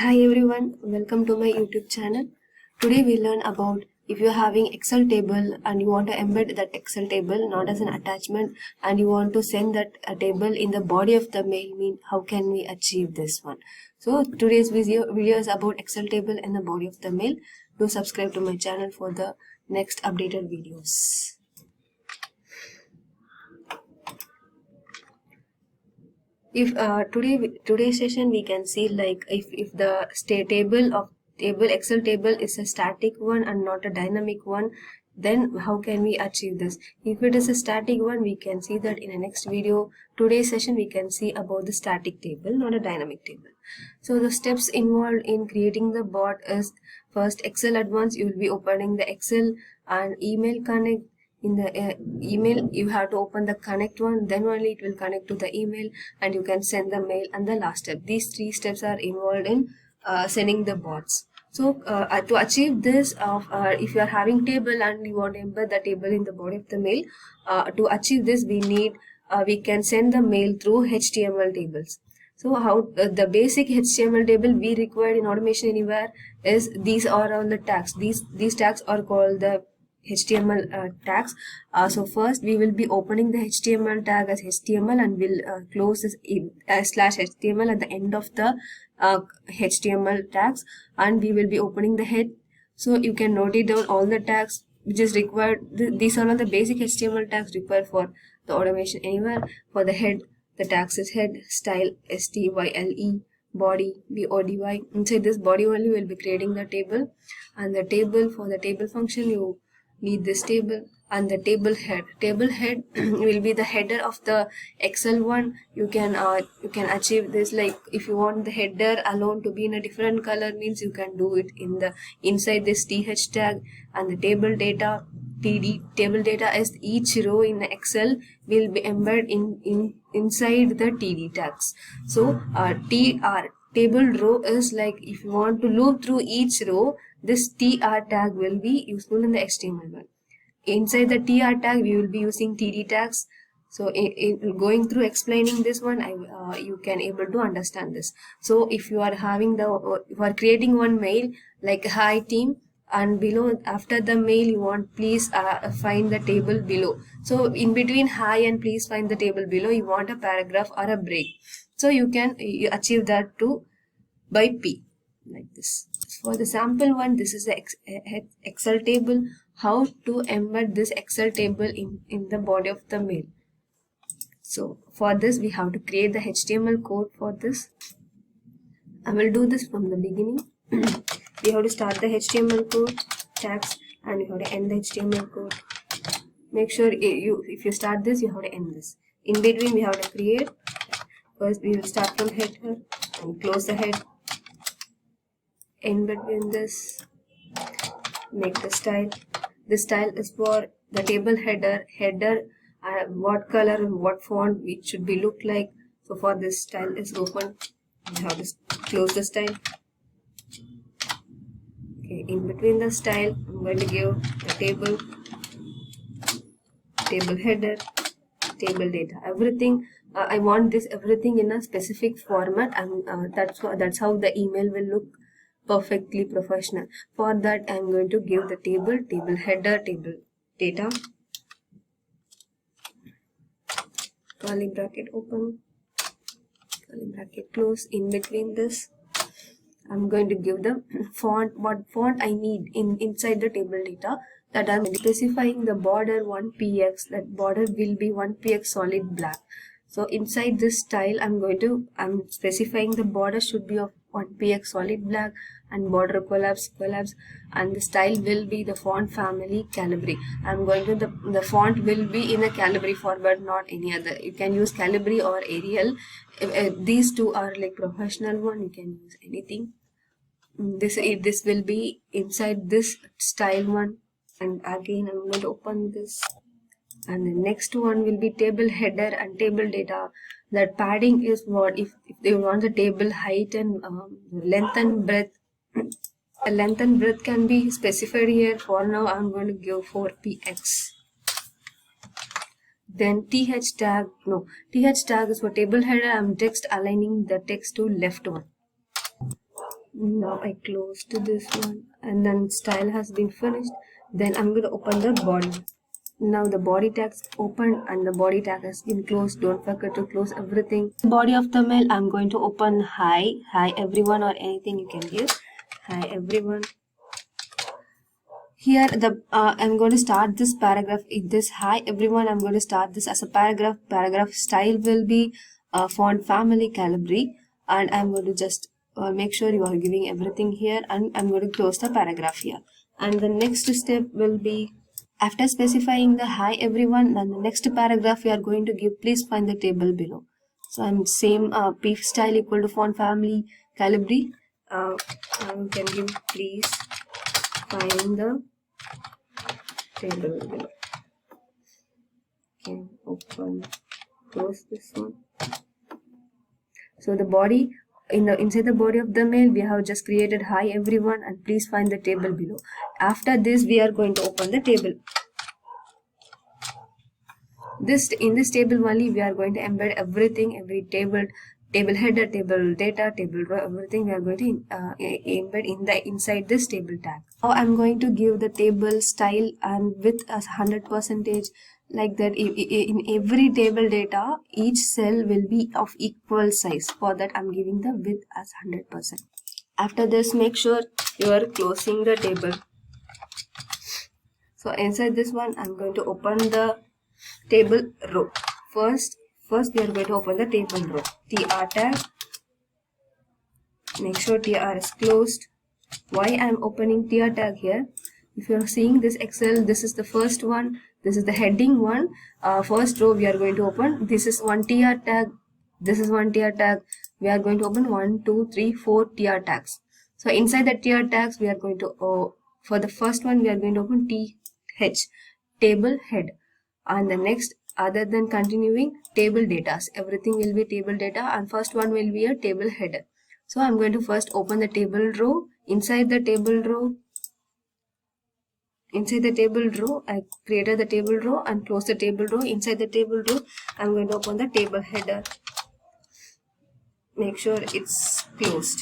Hi everyone, welcome to my YouTube channel. Today we learn about if you're having Excel table and you want to embed that Excel table not as an attachment and you want to send that table in the body of the mail, how can we achieve this one? So today's video is about Excel table in the body of the mail. Do subscribe to my channel for the next updated videos. If today's session we can see like if the Excel table is a static one and not a dynamic one, then how can we achieve this? If it is a static one, we can see that in the next video. Today's session we can see about the static table, not a dynamic table. So the steps involved in creating the bot is first Excel Advanced. You will be opening the Excel and email connect. In the email you have to open the connect one, then only it will connect to the email and you can send the mail. And the last step, these three steps are involved in sending the bots. So to achieve this, if you are having table and you want to embed the table in the body of the mail, to achieve this we can send the mail through HTML tables. So how the basic HTML table we require in Automation Anywhere is these are all the tags. These tags are called the HTML tags. So first we will be opening the HTML tag as HTML and we'll close this slash HTML at the end of the HTML tags, and we will be opening the head. So you can note it down all the tags which is required. These are all the basic HTML tags required for the Automation Anywhere. For the head, the tags is head, style, style, body, body. Inside this body only we'll be creating the table, and the table, for the table function you need this table. And the table head will be the header of the Excel one. You can achieve this, like if you want the header alone to be in a different color, means you can do it in the inside this th tag. And the table data, td, table data is each row in the Excel will be embedded inside the td tags. So tr, table row, is like if you want to loop through each row, this tr tag will be useful in the HTML one. Inside the tr tag we will be using td tags. So going through explaining this one, you can able to understand this. So if you are having if you are creating one mail like hi team, and below after the mail you want please find the table below. So in between hi and please find the table below you want a paragraph or a break. So you can achieve that too by P, like this. For the sample one, this is the Excel table. How to embed this Excel table in the body of the mail. So for this we have to create the HTML code for this. I will do this from the beginning. We have to start the HTML code, tags, and you have to end the HTML code. Make sure if you start this, you have to end this. In between we have to create. First we will start from header and close the head. In between this, make the style. This style is for the table header, what color and what font it should be look like. So for this style is open, you have to close the style. Okay, in between the style I'm going to give the table header, table data, everything. I want this everything in a specific format, and that's how the email will look perfectly professional. For that I'm going to give the table header, table data, curly bracket open, curly bracket close. In between this I'm going to give the font, what font I need inside the table data, that I'm specifying the border 1px, that border will be 1px solid black. So inside this style I'm specifying the border should be of 1px solid black and border collapse, and the style will be the font family Calibri. I'm going to the font will be in a Calibri format, not any other. You can use Calibri or Arial. These two are like professional one, you can use anything. This will be inside this style one, and again I'm going to open this. And the next one will be table header and table data. That padding is what if they want the table height and length and breadth. The length and breadth can be specified here. For now I'm going to give 4px. Then th tag is for table header. I'm text aligning the text to left one. Now I closed this one, and then style has been finished. Then I'm going to open the body. Now the body tag's opened and the body tag has been closed. Don't forget to close everything. Body of the mail, I'm going to open hi everyone, or anything you can give. Hi everyone. Here I'm going to start this paragraph in this hi everyone. I'm going to start this as a paragraph. Paragraph style will be font family Calibri, and I'm going to just make sure you are giving everything here, and I'm going to close the paragraph here. And the next step will be, after specifying the hi everyone, then the next paragraph we are going to give please find the table below. So I'm same p style equal to font family Calibri. I can give please find the table below. Can open, close this one. So the body, inside the body of the mail, we have just created hi everyone and please find the table below. After this, we are going to open the table. In this table only, we are going to embed everything, every table header, table data, table row, everything we are going to embed inside this table tag. Now I'm going to give the table style and width as 100%, like that. In every table data, each cell will be of equal size. For that, I'm giving the width as 100%. After this, make sure you are closing the table. So inside this one, I'm going to open the table row. First we are going to open the table row. TR tag. Make sure TR is closed. Why I am opening TR tag here? If you are seeing this Excel, this is the first one. This is the heading one. First row we are going to open. This is one TR tag. This is one TR tag. We are going to open 1, 2, 3, 4 TR tags. So inside the TR tags, we are going to for the first one we are going to open TH, table head, and the next, other than continuing, table data. Everything will be table data, and first one will be a table header. So I'm going to first open the table row. Inside the table row, I created the table row and close the table row. Inside the table row, I'm going to open the table header. Make sure it's closed.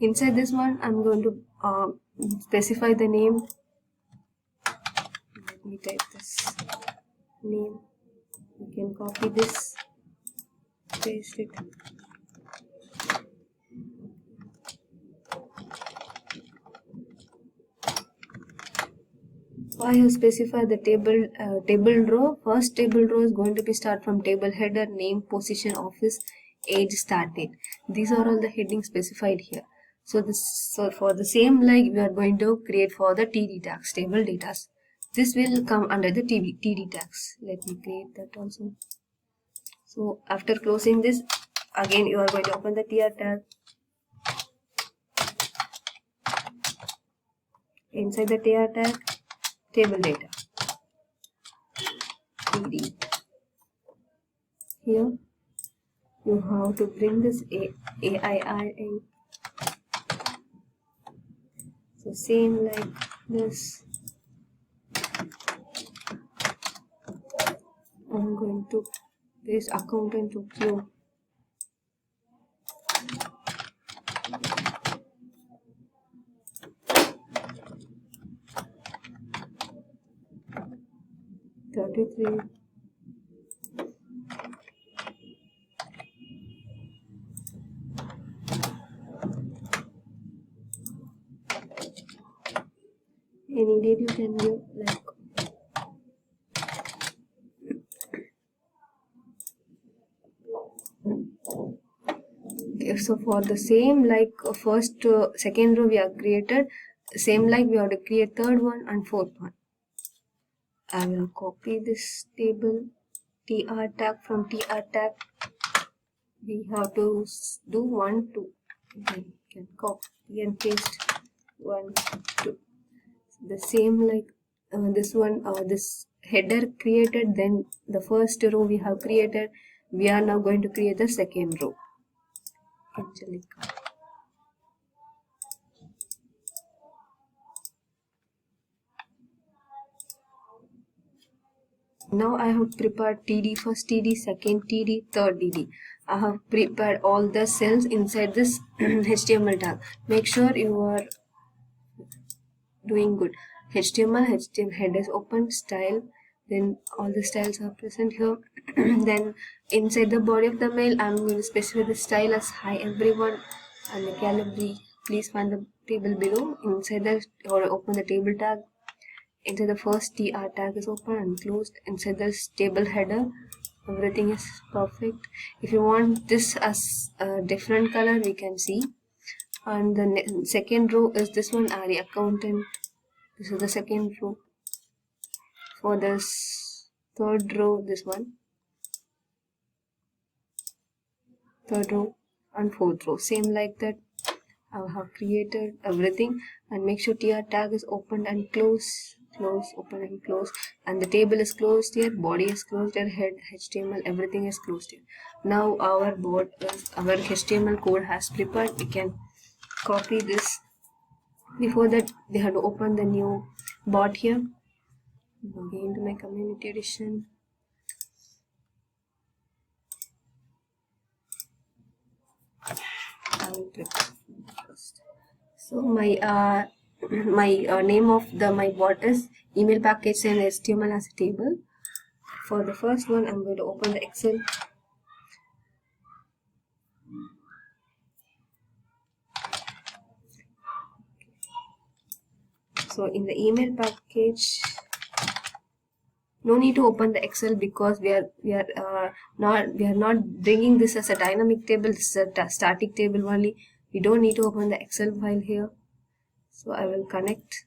Inside this one, I'm going to specify the name. Let me type this name. You can copy this, paste it. I have specified the table row. First table row is going to be start from table header, name, position, office, age, start date. These are all the headings specified here. So for the same, like we are going to create for the TD tags, table data. This will come under the TD tags. Let me create that also. So after closing this, again you are going to open the TR tag. Inside the TR tag, table data, TD. Here you have to bring this AIRA. So same like this. I'm going to paste accountant to Q. $33. Any date you can give, like okay. So for the same, like first second row we have created, same like we have to create third one and fourth one. I will copy this table, TR tag. From TR tag we have to do 1, 2. Okay, you can copy and paste 1, 2. The same like this one, this header created, then the first row we have created. We are now going to create the second row. Angelica. Now I have prepared TD, first TD, second TD, third TD. I have prepared all the cells inside this HTML tag. Make sure you are doing good. HTML header is open, style, then all the styles are present here. Then inside the body of the mail, I'm going to specify the style as hi everyone and the Calibri. Please find the table below. Inside the or open the table tag. Inside the first TR tag is open and closed. Inside this table header, everything is perfect. If you want this as a different color, we can see. And the second row is this one, ARI accountant. This is the second row. For this third row, this one. Third row and fourth row. Same like that. I have created everything, and make sure TR tag is opened and closed. Close, open and close, and the table is closed here, body is closed here, head, HTML, everything is closed here. Now our HTML code has prepared. We can copy this. Before that, they had to open the new bot here. Again to my community edition. I will prepare first. So my name of my bot is email package and HTML as a table. For the first one, I'm going to open the Excel. So in the email package, no need to open the Excel because we are not bringing this as a dynamic table. This is a static table only. We don't need to open the Excel file here. So I will connect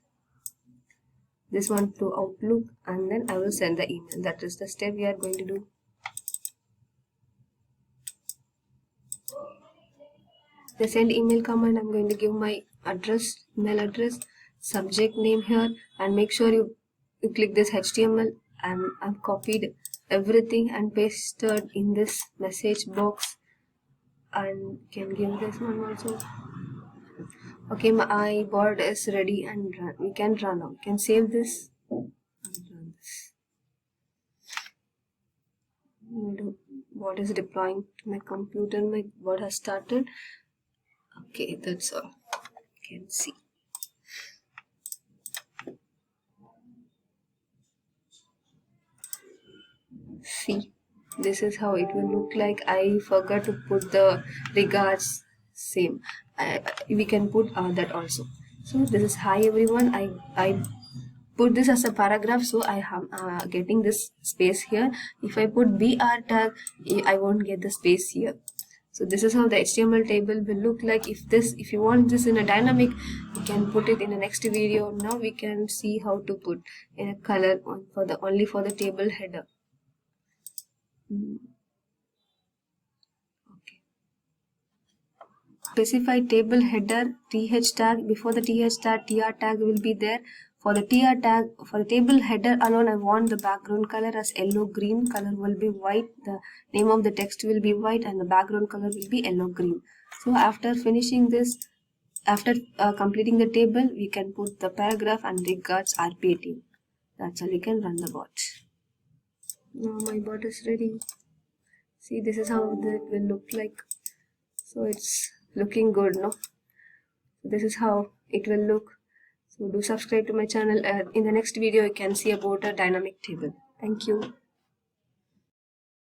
this one to Outlook and then I will send the email. That is the step we are going to do. The send email command, I'm going to give my address, email address, subject name here, and make sure you click this HTML. I've copied everything and pasted in this message box, and can give this one also. Okay, my board is ready and we can run now. We can save this and run this. Board is deploying to my computer. My board has started. Okay, that's all. You can see. See, this is how it will look like. I forgot to put the regards. Same. We can put that also. So this is hi everyone. I put this as a paragraph, so I am getting this space here. If I put BR tag, I won't get the space here. So this is how the HTML table will look like. If you want this in a dynamic, you can put it in the next video. Now we can see how to put in a color only for the table header. Okay. Specify table header th tag. Before the th tag, tr tag will be there. For the tr tag, for the table header alone, I want the background color as yellow green. Color will be white. The name of the text will be white, and the background color will be yellow green. So after finishing this, after completing the table, we can put the paragraph and regards RPA team. That's all. You can run the bot. Now my bot is ready. See, this is how it will look like. So it's looking good, no? So this is how it will look. So do subscribe to my channel. In the next video, you can see about a dynamic table. Thank you.